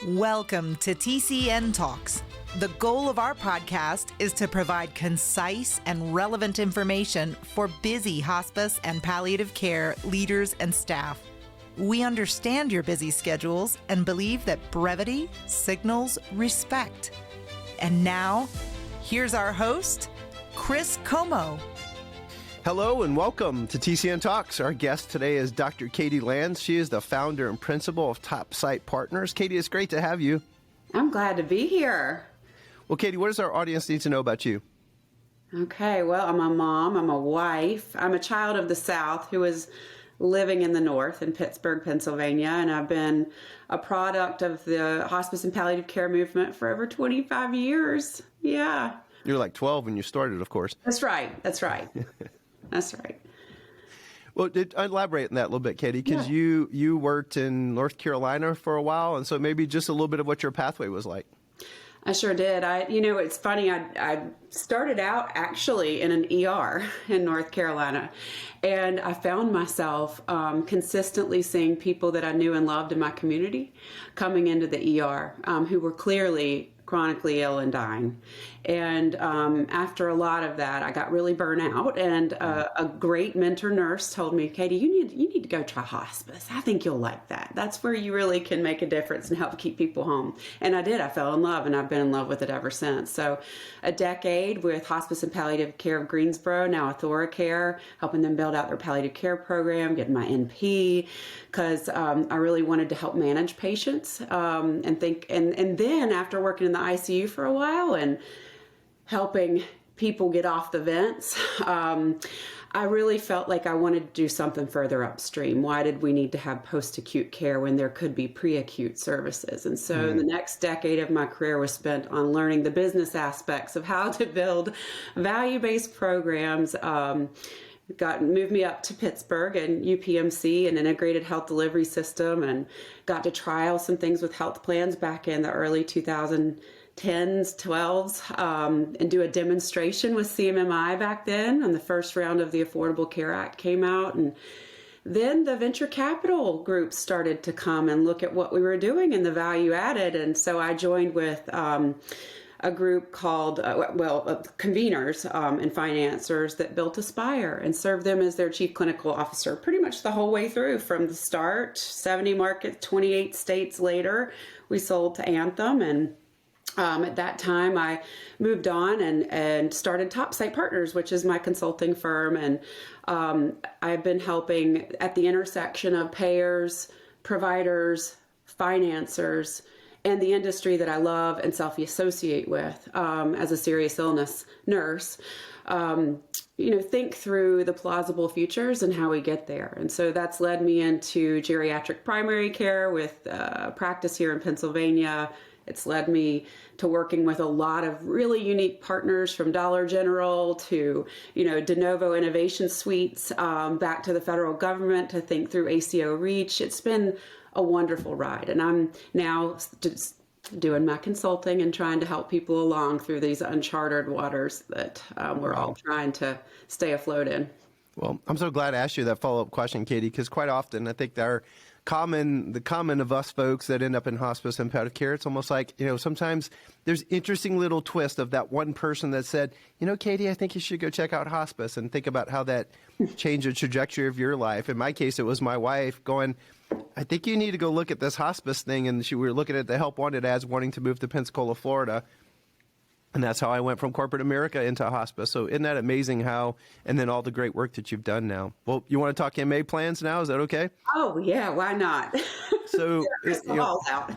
Welcome to TCN Talks. The goal of our podcast is to provide concise and relevant information for busy hospice and palliative care leaders and staff. We understand your busy schedules and believe that brevity signals respect. And now, here's our host, Chris Como. Hello and welcome to TCN Talks. Our guest today is Dr. Katy Lanz. She is the founder and principal of TopSight Partners. Katy, it's great to have you. I'm glad to be here. Well, Katy, what does our audience need to know about you? Okay, well, I'm a mom, I'm a wife, I'm a child of the South who is living in the North in Pittsburgh, Pennsylvania, and I've been a product of the hospice and palliative care movement for over 25 years. Yeah. You were like 12 when you started, of course. That's right. That's right. Well, elaborate on that a little bit, Katy, because you worked in North Carolina for a while, and so maybe just a little bit of what your pathway was like. I sure did. It's funny. I started out actually in an ER in North Carolina, and I found myself consistently seeing people that I knew and loved in my community coming into the ER who were clearly chronically ill and dying. And after a lot of that, I got really burnt out, and a great mentor nurse told me, Katy, you need to go try hospice. I think you'll like that. That's where you really can make a difference and help keep people home. And I did. I fell in love, and I've been in love with it ever since. So a decade with Hospice and Palliative Care of Greensboro, now AuthoriCare, helping them build out their palliative care program, getting my NP, because I really wanted to help manage patients and then after working in the ICU for a while and helping people get off the vents, I really felt like I wanted to do something further upstream. Why did we need to have post-acute care when there could be pre-acute services? And so the next decade of my career was spent on learning the business aspects of how to build value-based programs. Moved me up to Pittsburgh and UPMC, an integrated health delivery system, and got to trial some things with health plans back in the early 2010s, 12s, and do a demonstration with CMMI back then. And the first round of the Affordable Care Act came out, and then the venture capital groups started to come and look at what we were doing and the value added. And so I joined with a group called, conveners and financiers that built Aspire and served them as their chief clinical officer pretty much the whole way through from the start. 70 markets, 28 states later, we sold to Anthem. And at that time, I moved on and started TopSight Partners, which is my consulting firm. And I've been helping at the intersection of payers, providers, financiers, and the industry that I love and self-associate with as a serious illness nurse, think through the plausible futures and how we get there. And so that's led me into geriatric primary care with practice here in Pennsylvania. It's led me to working with a lot of really unique partners, from Dollar General to, de novo innovation suites, back to the federal government to think through ACO Reach. It's been a wonderful ride. And I'm now just doing my consulting and trying to help people along through these uncharted waters that we're all trying to stay afloat in. Well, I'm so glad I asked you that follow-up question, Katy, because quite often I think the common of us folks that end up in hospice and palliative care, it's almost like, sometimes there's interesting little twist of that one person that said, Katy, I think you should go check out hospice, and think about how that changed the trajectory of your life. In my case, it was my wife going, I think you need to go look at this hospice thing. And we were looking at the help wanted ads wanting to move to Pensacola, Florida. And that's how I went from corporate America into hospice. So isn't that amazing how, and then all the great work that you've done now. Well, you want to talk MA plans now? Is that okay? Oh, yeah. Why not? So, out.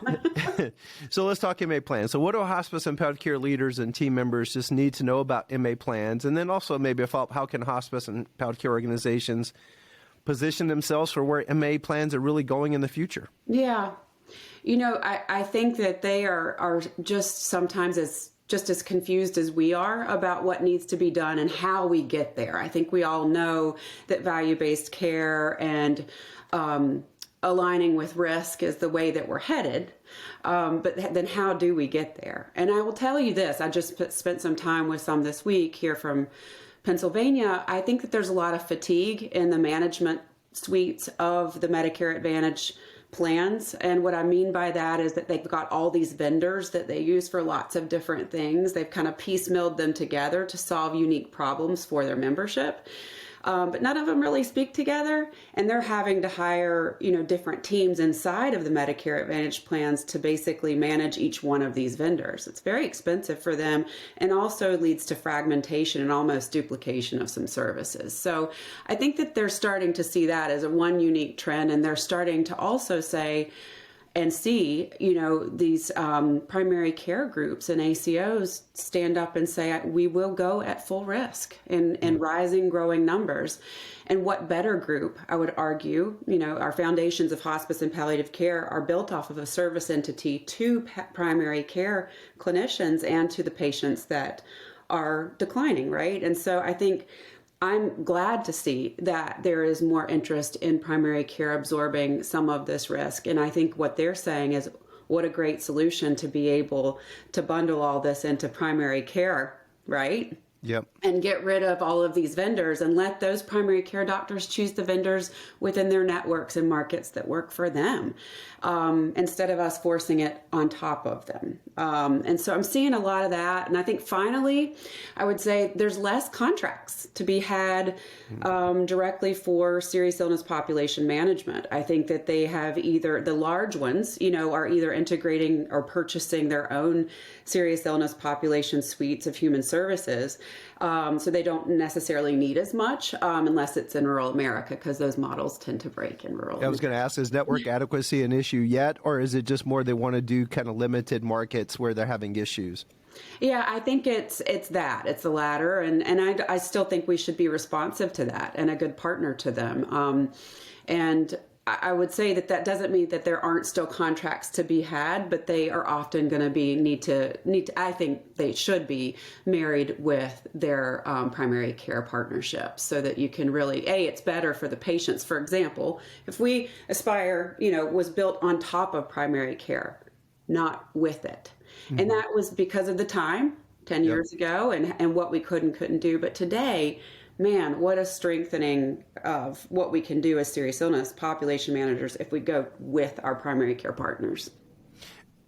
So let's talk MA plans. So what do hospice and palliative care leaders and team members just need to know about MA plans? And then also maybe a follow-up, how can hospice and palliative care organizations position themselves for where MA plans are really going in the future? Yeah. I think that they are just sometimes just as confused as we are about what needs to be done and how we get there. I think we all know that value-based care and aligning with risk is the way that we're headed. But then how do we get there? And I will tell you this, I just spent some time with some this week here from Pennsylvania. I think that there's a lot of fatigue in the management suites of the Medicare Advantage plans. And what I mean by that is that they've got all these vendors that they use for lots of different things. They've kind of piecemealed them together to solve unique problems for their membership. But none of them really speak together, and they're having to hire, different teams inside of the Medicare Advantage plans to basically manage each one of these vendors. It's very expensive for them, and also leads to fragmentation and almost duplication of some services. So I think that they're starting to see that as one unique trend, and they're starting to also say and see, these primary care groups and ACOs stand up and say, we will go at full risk in rising, growing numbers. And what better group, I would argue, our foundations of hospice and palliative care are built off of a service entity to primary care clinicians and to the patients that are declining, right? And so I think I'm glad to see that there is more interest in primary care absorbing some of this risk. And I think what they're saying is, what a great solution to be able to bundle all this into primary care, right? Yep. And get rid of all of these vendors and let those primary care doctors choose the vendors within their networks and markets that work for them, instead of us forcing it on top of them. And so I'm seeing a lot of that. And I think finally, I would say there's less contracts to be had directly for serious illness population management. I think that they have either, the large ones, are either integrating or purchasing their own serious illness population suites of human services. So they don't necessarily need as much unless it's in rural America, because those models tend to break in rural America. I was going to ask, is network adequacy an issue yet, or is it just more they want to do kind of limited markets where they're having issues? Yeah, I think it's the latter, and I still think we should be responsive to that and a good partner to them. And I would say that doesn't mean that there aren't still contracts to be had, but they are often going to need to. I think they should be married with their primary care partnerships, so that you can really, it's better for the patients. For example, if we Aspire, was built on top of primary care, not with it. Mm-hmm. And that was because of the time 10 years ago and what we could and couldn't do. But today, man, what a strengthening of what we can do as serious illness population managers if we go with our primary care partners.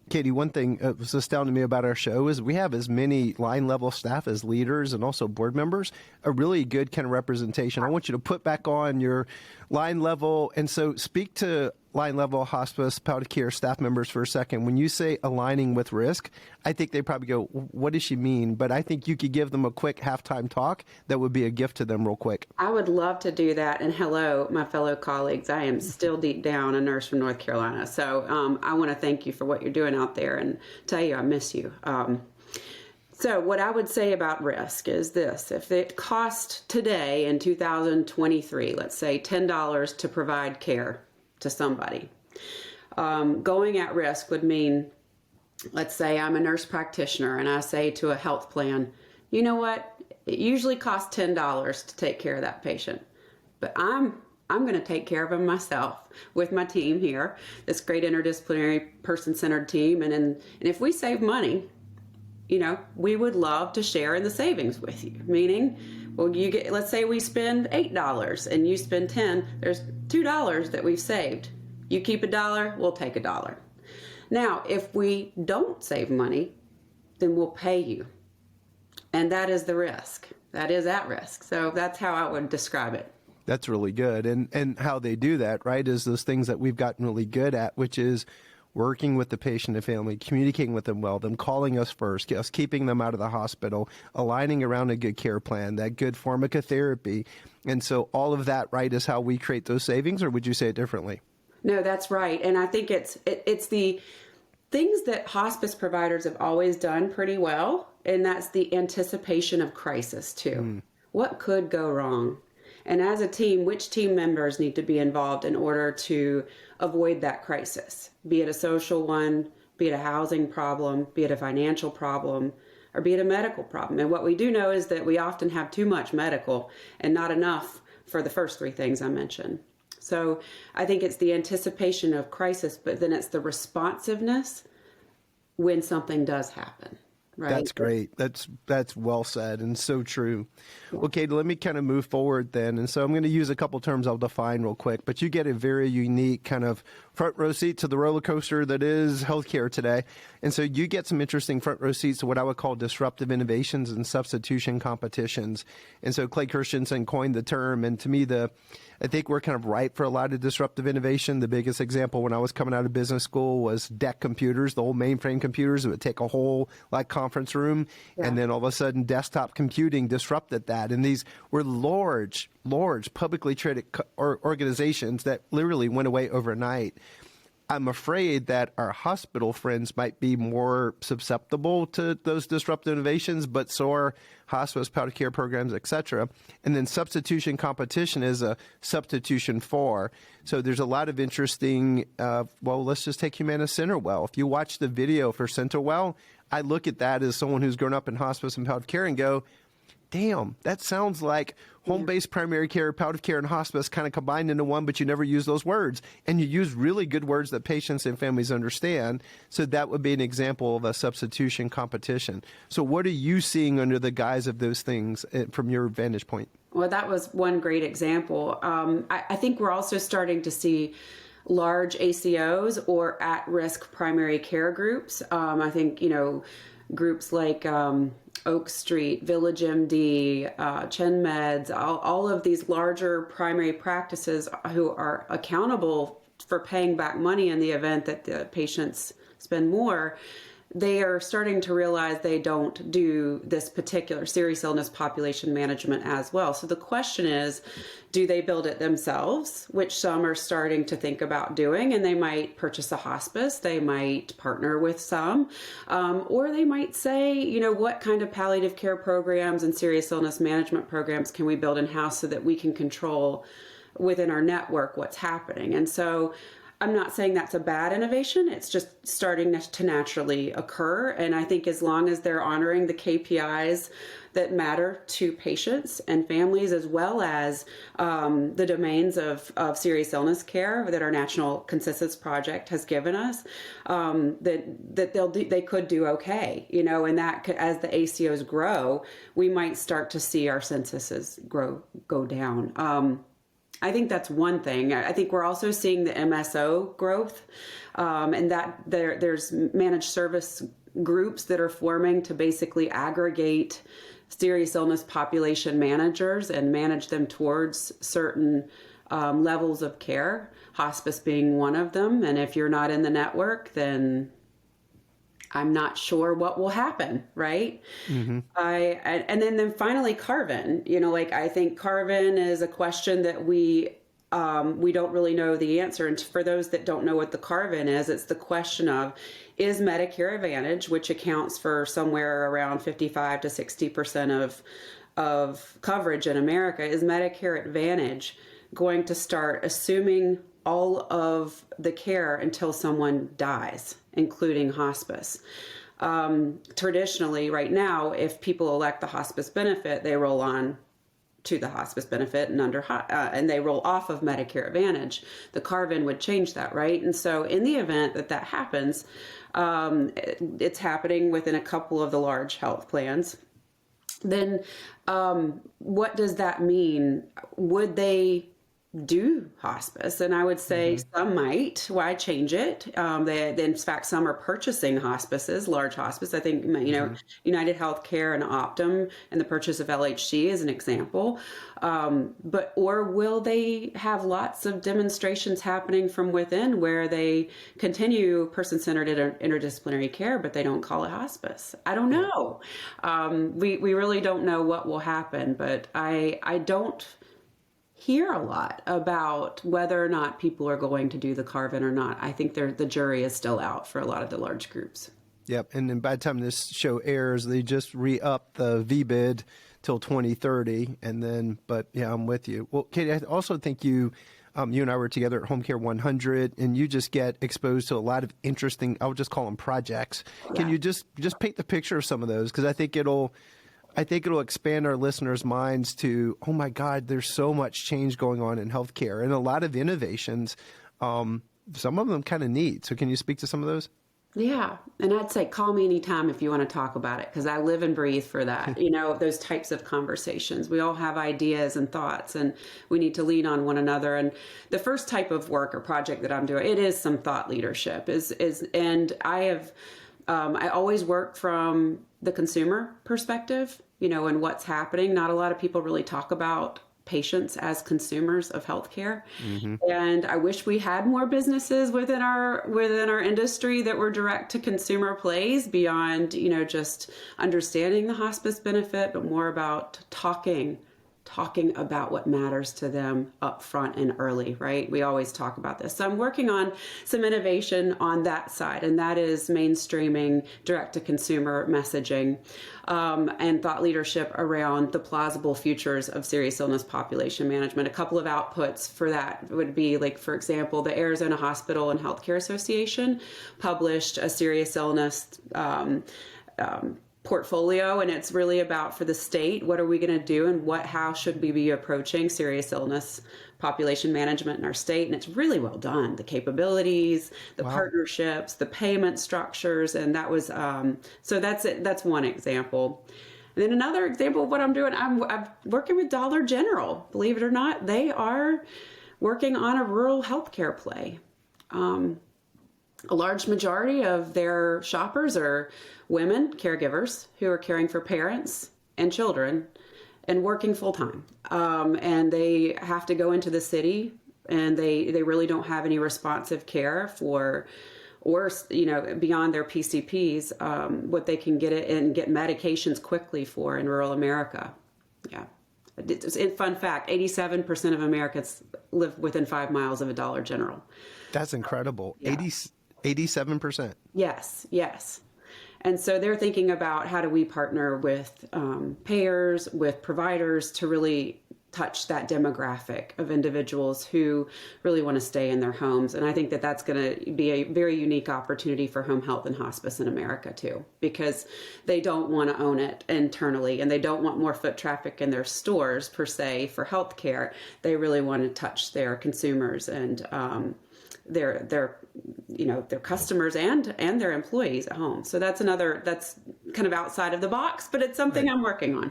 Katy, one thing that was astounding me about our show is we have as many line level staff as leaders and also board members, a really good kind of representation. I want you to put back on your line level. And so speak to line level hospice, palliative care staff members for a second. When you say aligning with risk, I think they probably go, what does she mean? But I think you could give them a quick halftime talk that would be a gift to them real quick. I would love to do that. And hello, my fellow colleagues. I am still deep down a nurse from North Carolina. So I want to thank you for what you're doing out there and tell you I miss you. So what I would say about risk is this. If it cost today in 2023, let's say $10 to provide care to somebody, going at risk would mean, let's say I'm a nurse practitioner and I say to a health plan, you know what, it usually costs $10 to take care of that patient, but I'm going to take care of him myself with my team here, this great interdisciplinary person-centered team. And if we save money, we would love to share in the savings with you. Meaning, well, let's say we spend $8 and you spend $10. There's $2 that we've saved. You keep $1, we'll take $1. Now, if we don't save money, then we'll pay you. And that is the risk. That is at risk. So that's how I would describe it. That's really good. And how they do that, right, is those things that we've gotten really good at, which is working with the patient and family, communicating with them well, them calling us first, us keeping them out of the hospital, aligning around a good care plan, that good pharmacotherapy. And so all of that, right, is how we create those savings, or would you say it differently? No, that's right. And I think it's the things that hospice providers have always done pretty well, and that's the anticipation of crisis too. What could go wrong? And as a team, which team members need to be involved in order to avoid that crisis? Be it a social one, be it a housing problem, be it a financial problem, or be it a medical problem. And what we do know is that we often have too much medical and not enough for the first three things I mentioned. So I think it's the anticipation of crisis, but then it's the responsiveness when something does happen. Right. That's great. That's well said and so true. Okay, let me kind of move forward then. And so I'm going to use a couple terms I'll define real quick, but you get a very unique kind of front row seat to the roller coaster that is healthcare today. And so you get some interesting front row seats to what I would call disruptive innovations and substitution competitions. And so Clay Christensen coined the term. And to me, I think we're kind of ripe for a lot of disruptive innovation. The biggest example when I was coming out of business school was DEC computers, the old mainframe computers that would take a whole conference room. Yeah. And then all of a sudden desktop computing disrupted that. And these were large publicly traded organizations that literally went away overnight. I'm afraid that our hospital friends might be more susceptible to those disruptive innovations, but so are hospice, palliative care programs, et cetera. And then substitution competition is a substitution for. So there's a lot of interesting, let's just take Humana Centerwell. If you watch the video for Centerwell, I look at that as someone who's grown up in hospice and palliative care and go, damn, that sounds like home-based primary care, palliative care, and hospice kind of combined into one, but you never use those words. And you use really good words that patients and families understand. So that would be an example of a substitution competition. So what are you seeing under the guise of those things from your vantage point? Well, that was one great example. I think we're also starting to see large ACOs or at-risk primary care groups. I think, groups like Oak Street, Village MD, Chen Meds, all of these larger primary practices who are accountable for paying back money in the event that the patients spend more, they are starting to realize they don't do this particular serious illness population management as well. So the question is, do they build it themselves, which some are starting to think about doing, and they might purchase a hospice, they might partner with some, or they might say, what kind of palliative care programs and serious illness management programs can we build in-house so that we can control within our network what's happening. And so I'm not saying that's a bad innovation. It's just starting to naturally occur. And I think as long as they're honoring the KPIs that matter to patients and families, as well as the domains of serious illness care that our National Consensus Project has given us, that they could do okay, and that could, as the ACOs grow, we might start to see our censuses go down. I think that's one thing. I think we're also seeing the MSO growth, and that there's managed service groups that are forming to basically aggregate serious illness population managers and manage them towards certain levels of care, hospice being one of them. And if you're not in the network, then I'm not sure what will happen, right? Mm-hmm. And then finally, Carvin. I think Carvin is a question that we don't really know the answer. And for those that don't know what the Carvin is, it's the question of, is Medicare Advantage, which accounts for somewhere around 55 to 60% of coverage in America, is Medicare Advantage going to start assuming all of the care until someone dies, including hospice? Traditionally, right now, if people elect the hospice benefit, they roll on to the hospice benefit and they roll off of Medicare Advantage. The Carvin would change that, right? And so in the event that happens, it's happening within a couple of the large health plans. Then what does that mean? Would they do hospice? And I would say some might. Why change it? In fact, some are purchasing hospices, large hospice. I think, United Healthcare and Optum and the purchase of LHC is an example. Or will they have lots of demonstrations happening from within where they continue person-centered interdisciplinary care, but they don't call it hospice? I don't know. We really don't know what will happen, but I don't hear a lot about whether or not people are going to do the Carvin or not. I think the jury is still out for a lot of the large groups. Yep. And then by the time this show airs, they just re-up the VBID till 2030. And then, but yeah, I'm with you. Well, Katy, I also think you and I were together at Home Care 100, and you just get exposed to a lot of interesting, I would just call them projects. Yeah. Can you just paint the picture of some of those? Because I think it'll expand our listeners' minds to, oh my God, there's so much change going on in healthcare and a lot of innovations. Some of them kind of neat. So can you speak to some of those? Yeah. And I'd say call me anytime if you want to talk about it, because I live and breathe for that, those types of conversations. We all have ideas and thoughts, and we need to lean on one another. And the first type of work or project that I'm doing, it is some thought leadership and I always work from the consumer perspective, and what's happening. Not a lot of people really talk about patients as consumers of healthcare. And I wish we had more businesses within our industry that were direct to consumer plays beyond, just understanding the hospice benefit, but more about talking about what matters to them up front and early, right? We always talk about this. So I'm working on some innovation on that side, and that is mainstreaming direct-to-consumer messaging and thought leadership around the plausible futures of serious illness population management. A couple of outputs for that would be, like, for example, the Arizona Hospital and Healthcare Association published a serious illness portfolio, and it's really about, for the state, what are we going to do and how should we be approaching serious illness population management in our state. And it's really well done, the capabilities, the partnerships, the payment structures. And that was so that's it. That's one example. And then another example of what I'm doing, I'm working with Dollar General. Believe it or not, they are working on a rural healthcare play. A large majority of their shoppers are women, caregivers, who are caring for parents and children and working full time. And they have to go into the city, and they really don't have any responsive care beyond their PCPs, what they can get it and get medications quickly for in rural America. Yeah. Fun fact, 87% of Americans live within 5 miles of a Dollar General. That's incredible. Yeah. 87%. Yes. And so they're thinking about, how do we partner with payers, with providers to really touch that demographic of individuals who really want to stay in their homes. And I think that that's going to be a very unique opportunity for home health and hospice in America too, because they don't want to own it internally, and they don't want more foot traffic in their stores per se for healthcare. They really want to touch their consumers and their customers and their employees at home. So that's kind of outside of the box, but it's something I'm working on.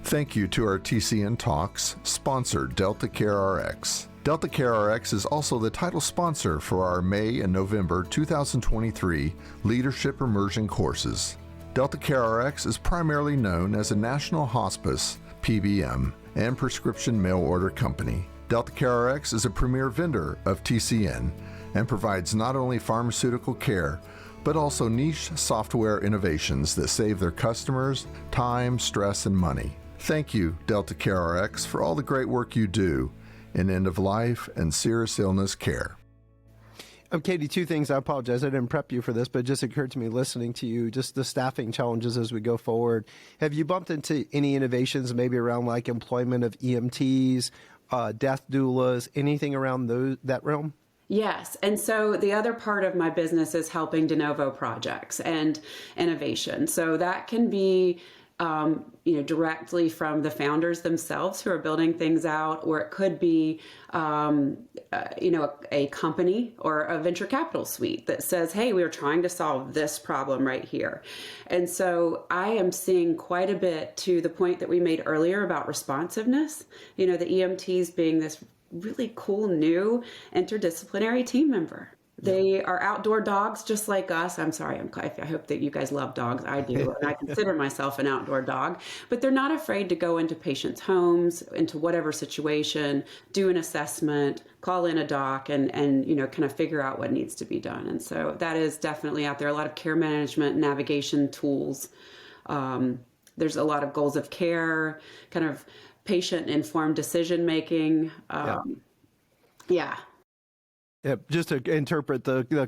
Thank you to our TCN Talks sponsor, Delta Care RX. Delta Care RX is also the title sponsor for our May and November 2023 Leadership Immersion courses. Delta Care RX is primarily known as a national hospice, PBM, and prescription mail order company. Delta Care RX is a premier vendor of TCN and provides not only pharmaceutical care, but also niche software innovations that save their customers time, stress, and money. Thank you, Delta Care RX, for all the great work you do in end-of-life and serious illness care. Katy, two things. I apologize. I didn't prep you for this, but it just occurred to me listening to you, just the staffing challenges as we go forward. Have you bumped into any innovations maybe around like employment of EMTs, death doulas, anything around that realm? Yes. And so the other part of my business is helping de novo projects and innovation. So that can be directly from the founders themselves who are building things out, or it could be, a company or a venture capital suite that says, hey, we're trying to solve this problem right here. And so I am seeing quite a bit, to the point that we made earlier about responsiveness, the EMTs being this really cool new interdisciplinary team member. They are outdoor dogs just like us. I'm sorry, I hope that you guys love dogs. I do, and I consider myself an outdoor dog. But they're not afraid to go into patients' homes, into whatever situation, do an assessment, call in a doc, and kind of figure out what needs to be done. And so that is definitely out there. A lot of care management, navigation tools. There's a lot of goals of care, kind of patient-informed decision-making. Yeah. Yeah, just to interpret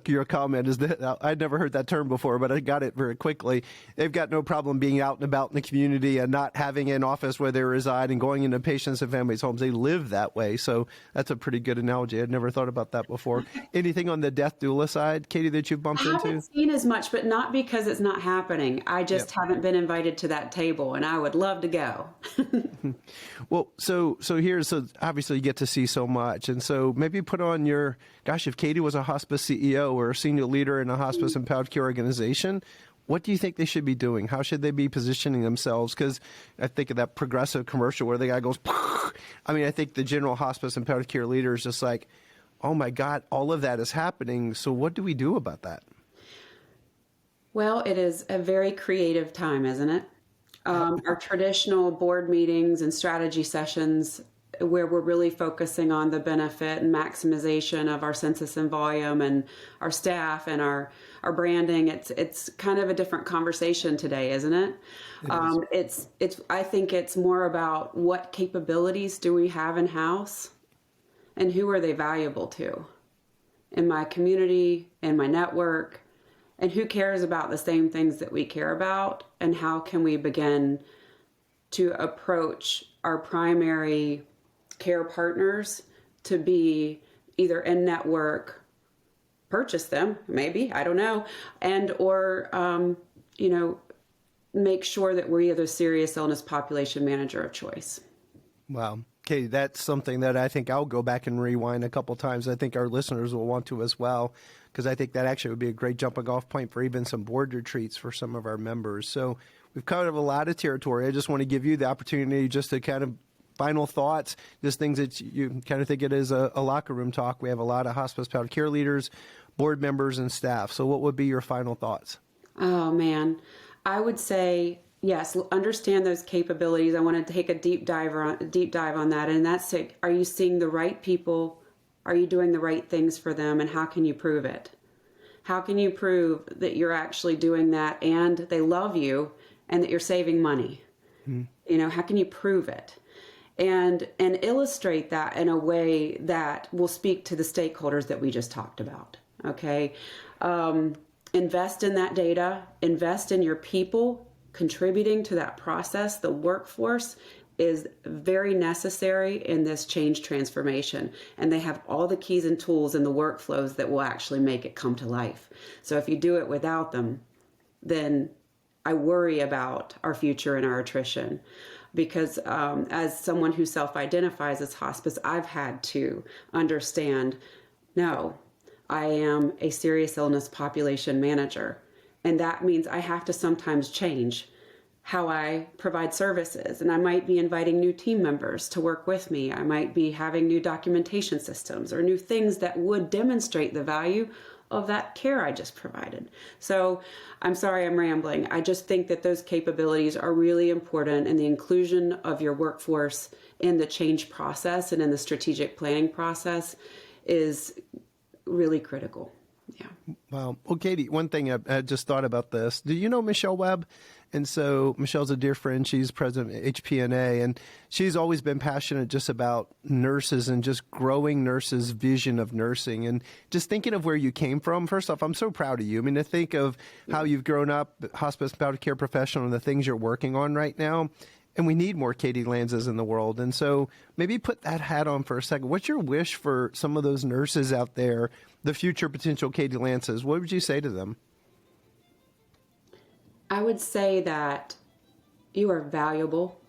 your comment is that I'd never heard that term before, but I got it very quickly. They've got no problem being out and about in the community and not having an office where they reside and going into patients' and families' homes. They live that way. So that's a pretty good analogy. I'd never thought about that before. Anything on the death doula side, Katy, that you've bumped into? I haven't seen as much, but not because it's not happening. I just haven't been invited to that table, and I would love to go. Well, so obviously you get to see so much. And so maybe put on your gosh, if Katy was a hospice CEO or a senior leader in a hospice and palliative care organization, what do you think they should be doing? How should they be positioning themselves? Because I think of that Progressive commercial where the guy goes, I mean, I think the general hospice and palliative care leader is just like, oh my God, all of that is happening. So what do we do about that? Well, it is a very creative time, isn't it? Our traditional board meetings and strategy sessions where we're really focusing on the benefit and maximization of our census and volume and our staff and our branding. It's kind of a different conversation today, isn't it? It's I think it's more about what capabilities do we have in house and who are they valuable to in my community, in my network, and who cares about the same things that we care about, and how can we begin to approach our primary care partners to be either in network, purchase them, maybe, I don't know, and or, make sure that we're either serious illness population manager of choice. Wow. Okay, that's something that I think I'll go back and rewind a couple times. I think our listeners will want to as well, because I think that actually would be a great jumping off point for even some board retreats for some of our members. So we've covered a lot of territory. I just want to give you the opportunity just to kind of final thoughts, just things that you kind of think it is a locker room talk. We have a lot of hospice palliative care leaders, board members, and staff. So what would be your final thoughts? Oh, man. I would say, yes, understand those capabilities. I want to take a deep dive on that. And that's it. Are you seeing the right people? Are you doing the right things for them? And how can you prove it? How can you prove that you're actually doing that and they love you and that you're saving money? How can you prove it? And illustrate that in a way that will speak to the stakeholders that we just talked about, okay? Invest in that data, invest in your people, contributing to that process. The workforce is very necessary in this change transformation, and they have all the keys and tools and the workflows that will actually make it come to life. So if you do it without them, then I worry about our future and our attrition. Because as someone who self-identifies as hospice, I've had to understand, no, I am a serious illness population manager. And that means I have to sometimes change how I provide services. And I might be inviting new team members to work with me. I might be having new documentation systems or new things that would demonstrate the value of that care I just provided. So I'm sorry I'm rambling. I just think that those capabilities are really important, and the inclusion of your workforce in the change process and in the strategic planning process is really critical. Yeah. Wow. Well, Katy, one thing I just thought about this. Do you know Michelle Webb? And so Michelle's a dear friend. She's president of HPNA, and she's always been passionate just about nurses and just growing nurses' vision of nursing. And just thinking of where you came from, first off, I'm so proud of you. I mean, to think of how you've grown up, hospice palliative care professional, and the things you're working on right now. And we need more Katy Lanzes in the world. And so maybe put that hat on for a second. What's your wish for some of those nurses out there, the future potential Katy Lanzes? What would you say to them? I would say that you are valuable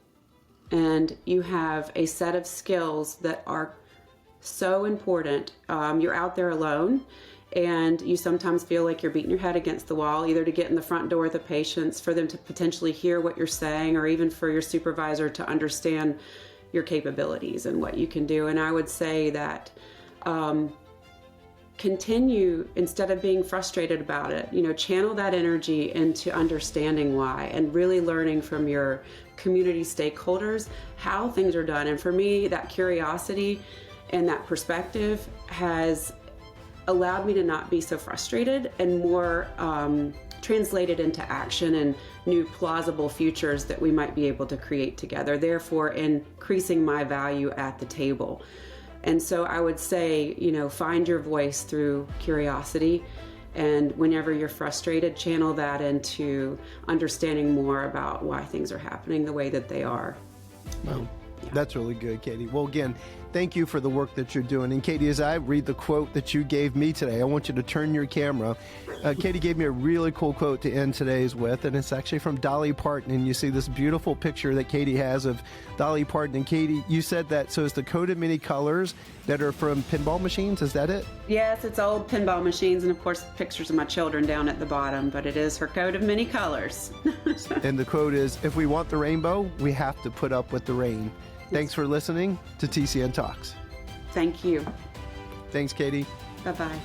and you have a set of skills that are so important. You're out there alone, and you sometimes feel like you're beating your head against the wall, either to get in the front door with the patients, for them to potentially hear what you're saying, or even for your supervisor to understand your capabilities and what you can do. And I would say that continue, instead of being frustrated about it, channel that energy into understanding why and really learning from your community stakeholders how things are done. And for me, that curiosity and that perspective has allowed me to not be so frustrated and more translated into action and new plausible futures that we might be able to create together, therefore increasing my value at the table. And so I would say, find your voice through curiosity, and whenever you're frustrated, channel that into understanding more about why things are happening the way that they are. Wow. Yeah. That's really good, Katy. Well, again, thank you for the work that you're doing. And Katy, as I read the quote that you gave me today, I want you to turn your camera. Katy gave me a really cool quote to end today's with, and it's actually from Dolly Parton. And you see this beautiful picture that Katy has of Dolly Parton. And Katy, you said that, so it's the coat of many colors that are from pinball machines, is that it? Yes, it's old pinball machines, and of course pictures of my children down at the bottom, but it is her coat of many colors. And the quote is, if we want the rainbow, we have to put up with the rain. Thanks for listening to TCN Talks. Thank you. Thanks, Katy. Bye-bye.